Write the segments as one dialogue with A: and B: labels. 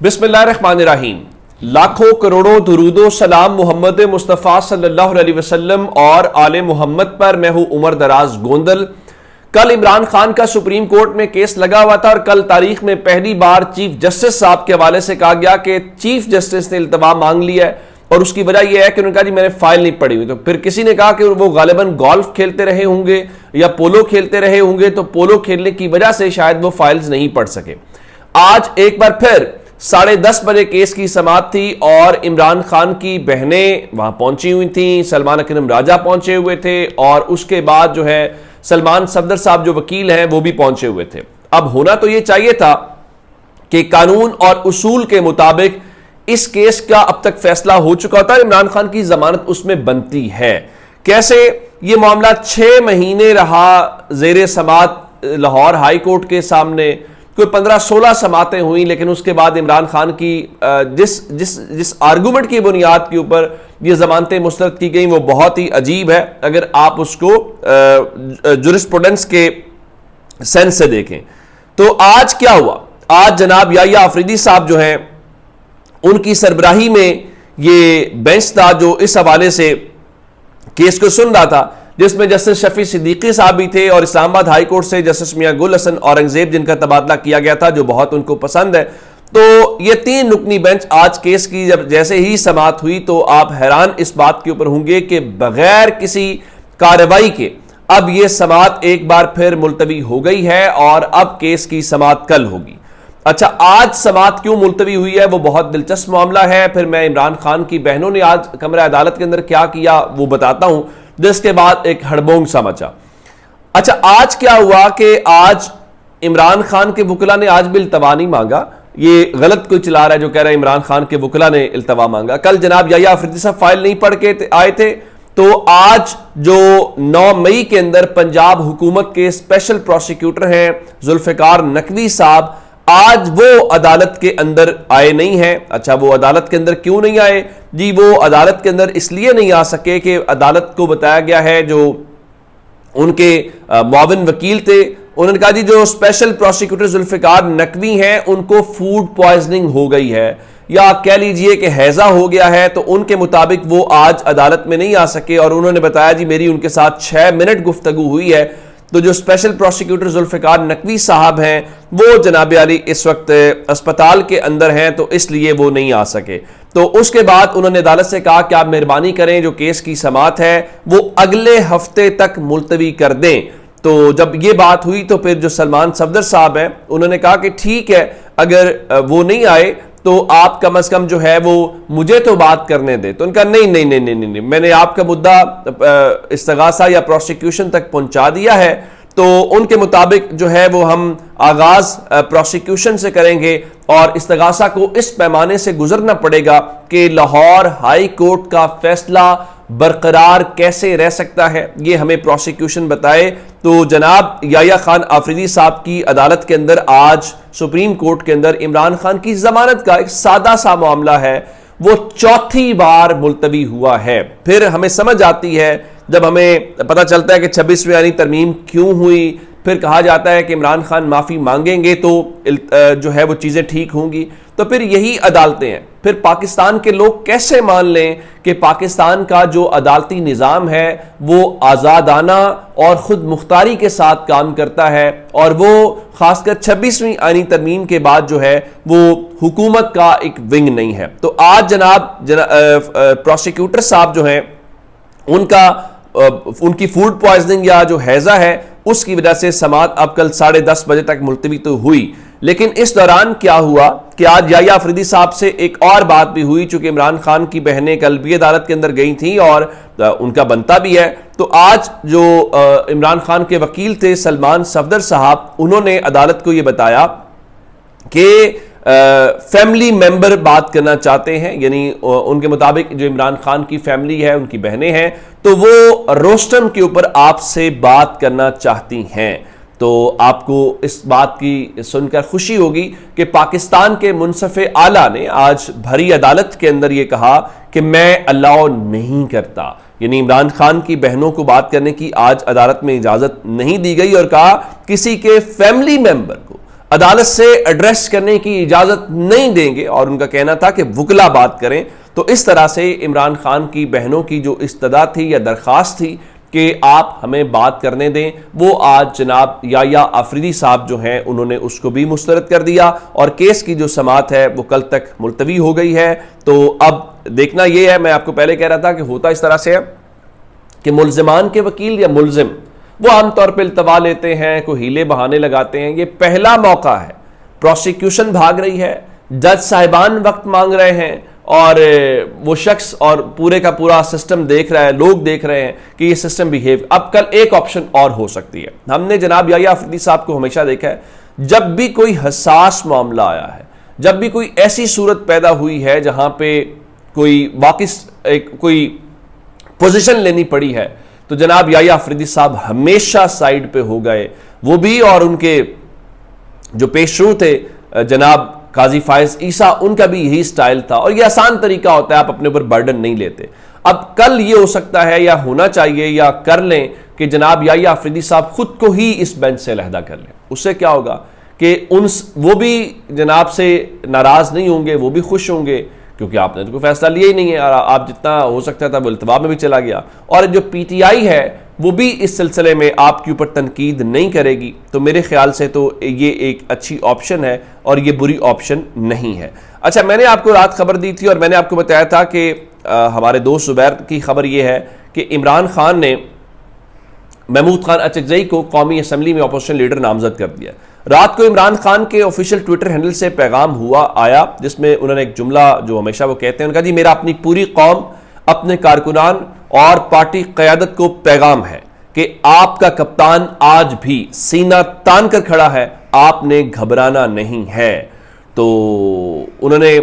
A: बिस्मिल्लाहिर्रहमानिर्रहीम। लाखों करोड़ों दुरूद व सलाम मोहम्मद मुस्तफ़ा सल्लल्लाहु अलैहि वसल्लम और आले मोहम्मद पर। मैं हूं उमर दराज गोंदल। कल इमरान खान का सुप्रीम कोर्ट में केस लगा हुआ था और कल तारीख में पहली बार चीफ जस्टिस साहब के हवाले से कहा गया कि चीफ जस्टिस ने इल्तवा मांग लिया है और उसकी वजह यह है कि उन्होंने कहा जी मैंने फाइल नहीं पढ़ी हुई। तो फिर किसी ने कहा कि वो गालिबन गोल्फ खेलते रहे होंगे या पोलो खेलते रहे होंगे, तो पोलो खेलने की वजह से शायद वो फाइल्स नहीं पढ़ सके। आज एक बार फिर 10:30 बजे केस की समाअत थी और इमरान खान की बहनें वहां पहुंची हुई थी, सलमान अकरम राजा पहुंचे हुए थे और उसके बाद जो है सलमान सफदर साहब जो वकील हैं वो भी पहुंचे हुए थे। अब होना तो ये चाहिए था कि कानून और उसूल के मुताबिक इस केस का अब तक फैसला हो चुका होता है, इमरान खान की जमानत उसमें बनती है। कैसे ये मामला 6 महीने रहा जेर समाअत लाहौर हाई कोर्ट के सामने, कोई 15-16 समातें हुई, लेकिन उसके बाद इमरान खान की जिस आर्गुमेंट की बुनियाद के ऊपर ये जमानतें मुस्तरद की गई वो बहुत ही अजीब है अगर आप उसको जुरिस्प्रूडेंस के सेंस से देखें। तो आज क्या हुआ, आज जनाब याह्या अफरीदी साहब जो हैं उनकी सरबराही में ये बेंच था जो इस हवाले से केस को सुन रहा था, जिसमें जस्टिस शफी सिद्दीकी साहब भी थे और इस्लामाबाद हाई कोर्ट से जस्टिस मियां गुल हसन औरंगजेब जिनका तबादला किया गया था, जो बहुत उनको पसंद है। तो ये 3 रुकनी बेंच आज केस की जब जैसे ही समाअत हुई तो आप हैरान इस बात के ऊपर होंगे कि बगैर किसी कार्रवाई के अब ये समाअत एक बार फिर मुलतवी हो गई है और अब केस की समाअत कल होगी। अच्छा, आज समाअत क्यों मुलतवी हुई है वो बहुत दिलचस्प मामला है। फिर मैं इमरान खान की बहनों ने आज कमरा अदालत के अंदर क्या किया वो बताता हूं, जिसके बाद एक हड़बोंग सा मचा। अच्छा, आज क्या हुआ कि आज इमरान खान के वकला ने आज भी इल्तवा नहीं मांगा। ये गलत कोई चला रहा है जो कह रहा है इमरान खान के वकला ने इल्तवा मांगा। कल जनाब याह्या अफरीदी साहब फाइल नहीं पढ़ के आए थे, तो आज जो 9 मई के अंदर पंजाब हुकूमत के स्पेशल प्रोसिक्यूटर हैं जुल्फिकार नकवी साहब, आज वो अदालत के अंदर आए नहीं हैं। अच्छा, वो अदालत के अंदर क्यों नहीं आए जी? वो अदालत के अंदर इसलिए नहीं आ सके कि अदालत को बताया गया है, जो उनके मुआविन वकील थे उन्होंने कहा जी जो स्पेशल प्रोसिक्यूटर जुल्फिकार नकवी हैं उनको फूड पॉइजनिंग हो गई है या कह लीजिए कि हैजा हो गया है, तो उनके मुताबिक वो आज अदालत में नहीं आ सके। और उन्होंने बताया जी मेरी उनके साथ 6 मिनट गुफ्तगू हुई है, तो जो स्पेशल प्रोसिक्यूटर जुल्फिकार नकवी साहब हैं वो जनाब अली इस वक्त अस्पताल के अंदर हैं, तो इसलिए वो नहीं आ सके। तो उसके बाद उन्होंने अदालत से कहा कि आप मेहरबानी करें जो केस की समाअत है वो अगले हफ्ते तक मुलतवी कर दें। तो जब ये बात हुई तो फिर जो सलमान सफदर साहब हैं उन्होंने कहा कि ठीक है, अगर वो नहीं आए तो आप कम से कम जो है वो मुझे तो बात करने दे। तो उनका नहीं नहीं नहीं नहीं नहीं, मैंने आपका मुद्दा इस्तगासा या प्रोसिक्यूशन तक पहुंचा दिया है, तो उनके मुताबिक जो है वो हम आगाज प्रोसिक्यूशन से करेंगे और इस्तगासा को इस पैमाने से गुजरना पड़ेगा कि लाहौर हाई कोर्ट का फैसला बरकरार कैसे रह सकता है ये हमें प्रोसिक्यूशन बताए। तो जनाब याह्या खान अफरीदी साहब की अदालत के अंदर आज सुप्रीम कोर्ट के अंदर इमरान खान की जमानत का एक सादा सा मामला है, वो 4थी बार मुलतवी हुआ है। फिर हमें समझ आती है जब हमें पता चलता है कि 26वीं यानी तरमीम क्यों हुई, फिर कहा जाता है कि इमरान खान माफ़ी मांगेंगे तो जो है वो चीज़ें ठीक होंगी। तो फिर यही अदालतें हैं, फिर पाकिस्तान के लोग कैसे मान लें कि पाकिस्तान का जो अदालती निज़ाम है वो आज़ादाना और ख़ुद मुख्तारी के साथ काम करता है और वो ख़ासकर 26वीं आईनी तरमीम के बाद जो है वो हुकूमत का एक विंग नहीं है। तो आज जनाब प्रोसिक्यूटर साहब जो हैं उनकी फूड पॉइजनिंग या जो हैजा है उसकी वजह से समाअत अब कल 10:30 बजे तक मुलतवी तो हुई, लेकिन इस दौरान क्या हुआ कि आज याह्या अफरीदी साहब से एक और बात भी हुई। चूंकि इमरान खान की बहनें कल भी अदालत के अंदर गई थी और उनका बनता भी है, तो आज जो इमरान खान के वकील थे सलमान सफदर साहब, उन्होंने अदालत को यह बताया कि फैमिली मेंबर बात करना चाहते हैं, यानी उनके मुताबिक जो इमरान खान की फैमिली है उनकी बहनें हैं तो वो रोस्टम के ऊपर आपसे बात करना चाहती हैं। तो आपको इस बात की सुनकर खुशी होगी कि पाकिस्तान के मुनसफ़े आला ने आज भरी अदालत के अंदर ये कहा कि मैं अलाउ नहीं करता, यानी इमरान खान की बहनों को बात करने की आज अदालत में इजाजत नहीं दी गई और कहा किसी के फैमिली मेंबर को عدالت سے ایڈریس کرنے کی اجازت نہیں دیں گے، اور ان کا کہنا تھا کہ وکلا بات کریں. تو اس طرح سے عمران خان کی بہنوں کی جو استدعا تھی یا درخواست تھی کہ آپ ہمیں بات کرنے دیں، وہ آج جناب یحییٰ آفریدی صاحب جو ہیں انہوں نے اس کو بھی مسترد کر دیا، اور کیس کی جو سماعت ہے وہ کل تک ملتوی ہو گئی ہے. تو اب دیکھنا یہ ہے، میں آپ کو پہلے کہہ رہا تھا کہ ہوتا اس طرح سے ہے کہ ملزمان کے وکیل یا ملزم وہ عام طور پہ التوا لیتے ہیں، کوئی ہیلے بہانے لگاتے ہیں. یہ پہلا موقع ہے، پروسیکیوشن بھاگ رہی ہے، جج صاحبان وقت مانگ رہے ہیں، اور وہ شخص اور پورے کا پورا سسٹم دیکھ رہا ہے، لوگ دیکھ رہے ہیں کہ یہ سسٹم بیہیو. اب کل ایک آپشن اور ہو سکتی ہے. ہم نے جناب یحییٰ آفریدی صاحب کو ہمیشہ دیکھا ہے، جب بھی کوئی حساس معاملہ آیا ہے، جب بھی کوئی ایسی صورت پیدا ہوئی ہے جہاں پہ کوئی کوئی پوزیشن لینی پڑی ہے، تو جناب یحییٰ آفریدی صاحب ہمیشہ سائیڈ پہ ہو گئے. وہ بھی اور ان کے جو پیش رو تھے جناب قاضی فائز عیسیٰ، ان کا بھی یہی سٹائل تھا، اور یہ آسان طریقہ ہوتا ہے، آپ اپنے اوپر برڈن نہیں لیتے. اب کل یہ ہو سکتا ہے یا ہونا چاہیے یا کر لیں کہ جناب یحییٰ آفریدی صاحب خود کو ہی اس بینچ سے علیحدہ کر لیں. اس سے کیا ہوگا کہ وہ بھی جناب سے ناراض نہیں ہوں گے، وہ بھی خوش ہوں گے، کیونکہ آپ نے تو کوئی فیصلہ لیا ہی نہیں ہے، اور آپ جتنا ہو سکتا تھا وہ التوا میں بھی چلا گیا. اور جو پی ٹی آئی ہے وہ بھی اس سلسلے میں آپ کے اوپر تنقید نہیں کرے گی. تو میرے خیال سے تو یہ ایک اچھی آپشن ہے، اور یہ بری آپشن نہیں ہے. اچھا، میں نے آپ کو رات خبر دی تھی، اور میں نے آپ کو بتایا تھا کہ ہمارے دوست زبیر کی خبر یہ ہے کہ عمران خان نے محمود خان اچکزئی کو قومی اسمبلی میں اپوزیشن لیڈر نامزد کر دیا. رات کو عمران خان کے آفیشیل ٹویٹر ہینڈل سے پیغام آیا جس میں انہوں نے ایک جملہ جو ہمیشہ وہ کہتے ہیں، انہوں نے کہا جی میرا اپنی پوری قوم، اپنے کارکنان اور پارٹی قیادت کو پیغام ہے کہ آپ کا کپتان آج بھی سینہ تان کر کھڑا ہے، آپ نے گھبرانا نہیں ہے. تو انہوں نے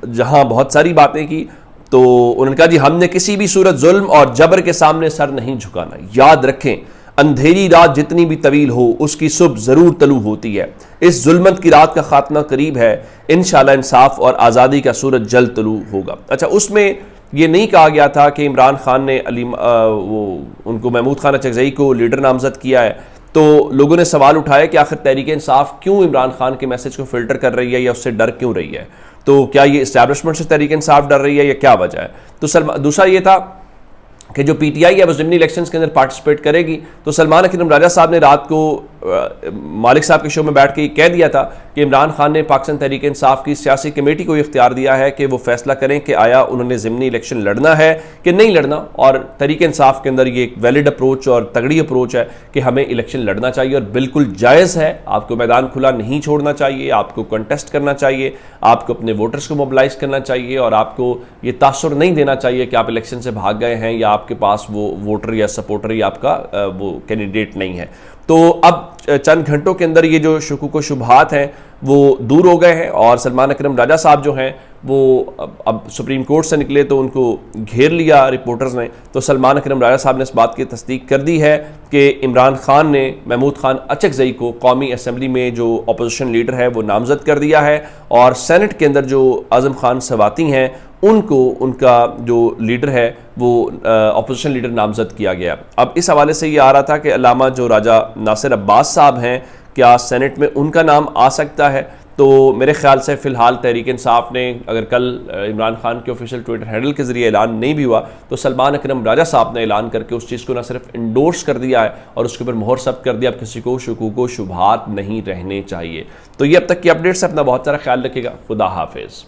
A: جہاں بہت ساری باتیں کی، تو انہوں نے کہا جی ہم نے کسی بھی صورت ظلم اور جبر کے سامنے سر نہیں جھکانا. یاد رکھیں، اندھیری رات جتنی بھی طویل ہو اس کی صبح ضرور طلوع ہوتی ہے. اس ظلمت کی رات کا خاتمہ قریب ہے، انشاءاللہ انصاف اور آزادی کا سورج جلد طلوع ہوگا. اچھا، اس میں یہ نہیں کہا گیا تھا کہ عمران خان نے ان کو محمود خان اچکزئی کو لیڈر نامزد کیا ہے. تو لوگوں نے سوال اٹھایا کہ آخر تحریک انصاف کیوں عمران خان کے میسج کو فلٹر کر رہی ہے، یا اس سے ڈر کیوں رہی ہے؟ تو کیا یہ اسٹیبلشمنٹ سے تحریک انصاف ڈر رہی ہے، یا کیا وجہ ہے؟ تو دوسرا یہ تھا کہ جو پی ٹی آئی ہے وہ ضمنی الیکشنز کے اندر پارٹیسپیٹ کرے گی. تو سلمان اکرم راجہ صاحب نے رات کو مالک صاحب کے شو میں بیٹھ کے یہ کہہ دیا تھا کہ عمران خان نے پاکستان تحریک انصاف کی سیاسی کمیٹی کو اختیار دیا ہے کہ وہ فیصلہ کریں کہ آیا انہوں نے ضمنی الیکشن لڑنا ہے کہ نہیں لڑنا. اور تحریک انصاف کے اندر یہ ایک ویلڈ اپروچ اور تگڑی اپروچ ہے کہ ہمیں الیکشن لڑنا چاہیے، اور بالکل جائز ہے. آپ کو میدان کھلا نہیں چھوڑنا چاہیے، آپ کو کنٹیسٹ کرنا چاہیے، آپ کو اپنے ووٹرز کو موبلائز کرنا چاہیے، اور آپ کو یہ تاثر نہیں دینا چاہیے کہ آپ الیکشن سے بھاگ گئے ہیں یا آپ کے پاس وہ ووٹر یا سپورٹر یا آپ کا وہ کینڈیڈیٹ نہیں ہے. تو اب چند گھنٹوں کے اندر یہ جو شکوک و شبہات ہیں وہ دور ہو گئے ہیں، اور سلمان اکرم راجہ صاحب جو ہیں وہ اب سپریم کورٹ سے نکلے تو ان کو گھیر لیا رپورٹرز نے. تو سلمان اکرم راجہ صاحب نے اس بات کی تصدیق کر دی ہے کہ عمران خان نے محمود خان اچکزئی کو قومی اسمبلی میں جو اپوزیشن لیڈر ہے وہ نامزد کر دیا ہے، اور سینٹ کے اندر جو اعظم خان سواتی ہیں ان کو ان کا جو لیڈر ہے وہ اپوزیشن لیڈر نامزد کیا گیا. اب اس حوالے سے یہ آ رہا تھا کہ علامہ جو راجہ ناصر عباس صاحب ہیں، کیا سینٹ میں ان کا نام آ سکتا ہے؟ تو میرے خیال سے فی الحال تحریک انصاف نے، اگر کل عمران خان کے آفیشیل ٹویٹر ہینڈل کے ذریعے اعلان نہیں بھی ہوا تو سلمان اکرم راجہ صاحب نے اعلان کر کے اس چیز کو نہ صرف انڈورس کر دیا ہے اور اس کے اوپر مہر ثبت کر دیا، اب کسی کو شکوک و شبہات نہیں رہنے چاہیے. تو یہ اب تک کی اپڈیٹس، اپنا بہت سارا خیال رکھے گا. خدا حافظ.